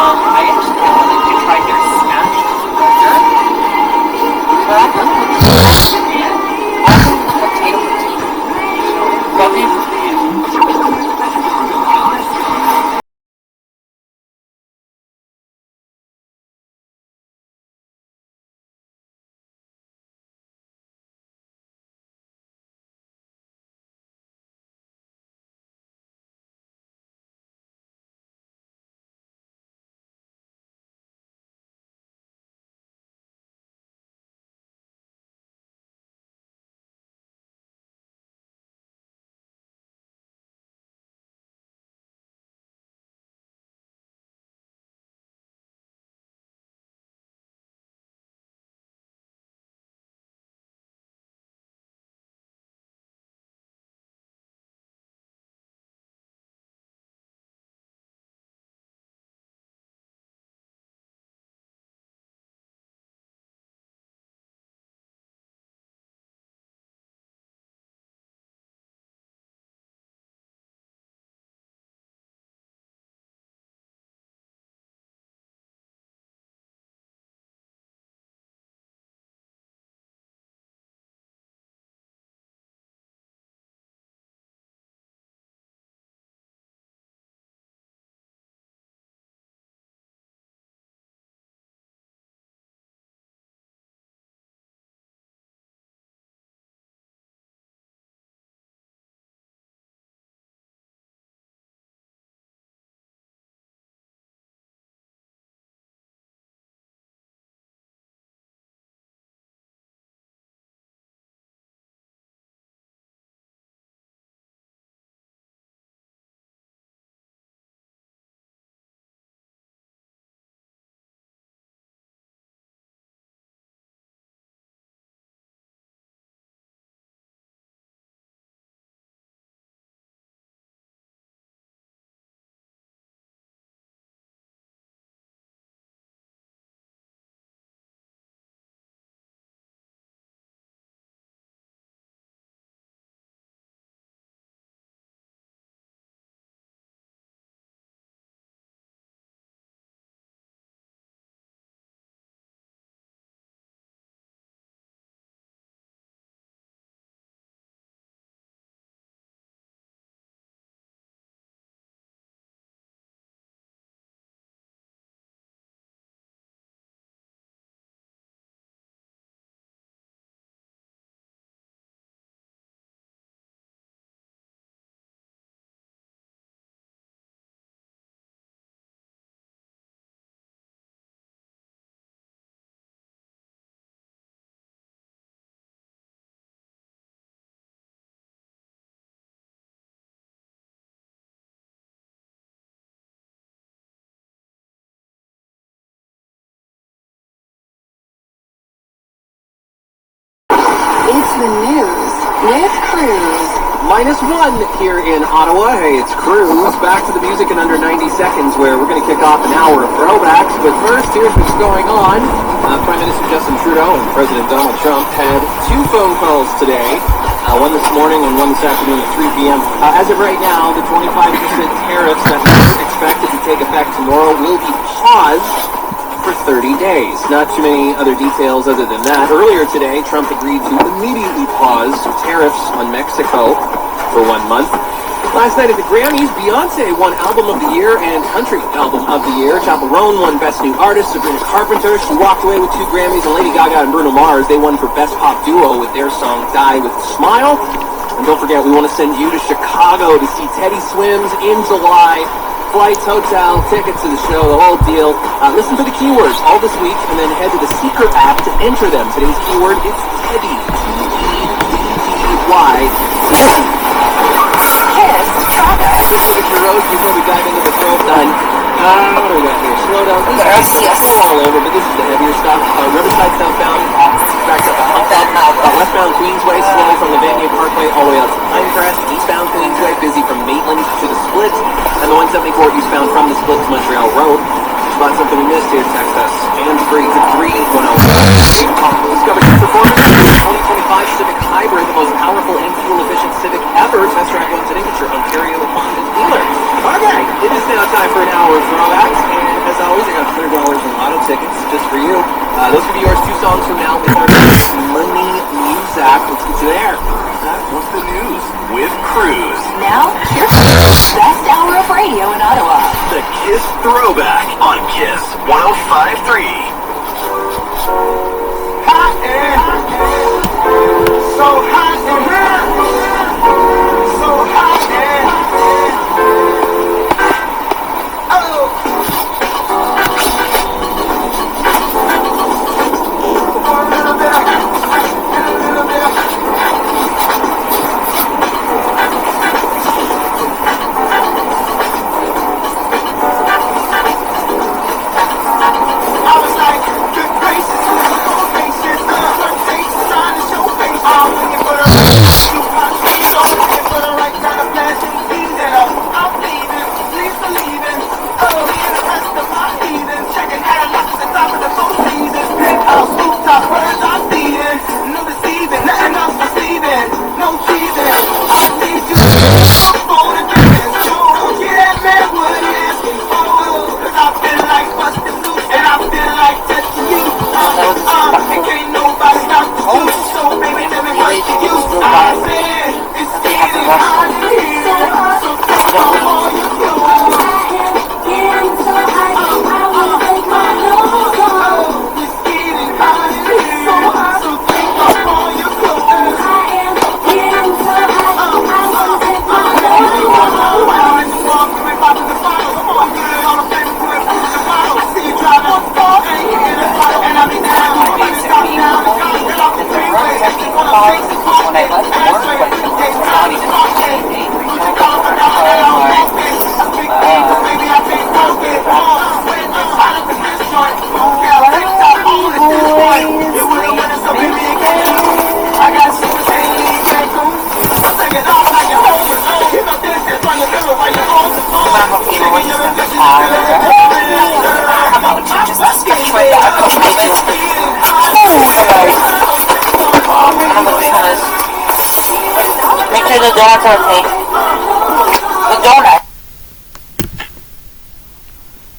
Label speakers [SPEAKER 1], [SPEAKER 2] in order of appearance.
[SPEAKER 1] I actually have one that you try here, smashed burger. Burger. And also potato poutine. Coffee
[SPEAKER 2] It's the news with Cruz.
[SPEAKER 3] -1 here in Ottawa. Hey, it's Cruz. Back to the music in under 90 seconds where we're going to kick off an hour of throwbacks. But first, here's what's going on. Prime Minister Justin Trudeau and President Donald Trump had 2 phone calls today. One this morning and one this afternoon at 3 p.m. As of right now, the 25% tariffs that are expected to take effect tomorrow will be paused for 30 days. Not too many other details other than that. Earlier today, Trump agreed to immediately pause tariffs on Mexico for 1 month. Last night at the Grammys, Beyonce won Album of the Year and Country Album of the Year. Chappell Roan won Best New Artist. Sabrina Carpenter, she walked away with 2 Grammys. And Lady Gaga and Bruno Mars, they won for Best Pop Duo with their song Die With a Smile. And don't forget, we want to send you to Chicago to see Teddy Swims in July. Flights, hotel, tickets to the show, the whole deal. Listen for the keywords all this week and then head to the Seeker app to enter them. Today's keyword is Teddy. T-E-D-D-Y.
[SPEAKER 2] Kiss Chicago.
[SPEAKER 3] Victor Rose, before we dive into the throw done. What do we got here? Slow down. These are all over, but this is the heavier stuff. Riverside southbound, backed up westbound Queensway, slowly from the Vanier Parkway all the way out to Pinecrest. Eastbound Queensway, busy from Maitland to the Split. And the 174 eastbound from the Split to Montreal Road. Spot something we missed here, text us. Hands free to 3101. Discover new performance. 2025 Civic Hybrid, the most powerful and fuel-efficient Civic ever. Test drive one today at your Ontario Honda dealer. Okay, it is now time for an hour of throwbacks, and as always, in lotto tickets just for you. Those could be yours 2 songs from now with our Money Muzak. Let's get you there.
[SPEAKER 4] What's the news with Cruz?
[SPEAKER 2] Now, here's the best hour of radio in Ottawa.
[SPEAKER 4] The Kiss Throwback on Kiss 105.3.
[SPEAKER 5] Hot air, so hot air, so hot air. Oh. One little bit, and a little bit. I was like, good gracious, good gracious, take the sign to show face. I'm looking for the right kind of plan to ease it up. I'm leaving, please believe in. Oh, me and the rest of my heathen, checking out at the top of the full season. Penthouse, rooftop, birds I'm feeding. No deceiving, nothing else receiving. No cheating, I need you for the dreams. Don't get that man what it is. Cause I feel like busting loose and I feel like touching you. And can't nobody stop you. So baby, tell me what you use. I said, it's getting hot in here. So take off all your clothes. It's getting hot in here. So take off all your clothes.
[SPEAKER 1] When I left work, but it's not even make sure the door's okay.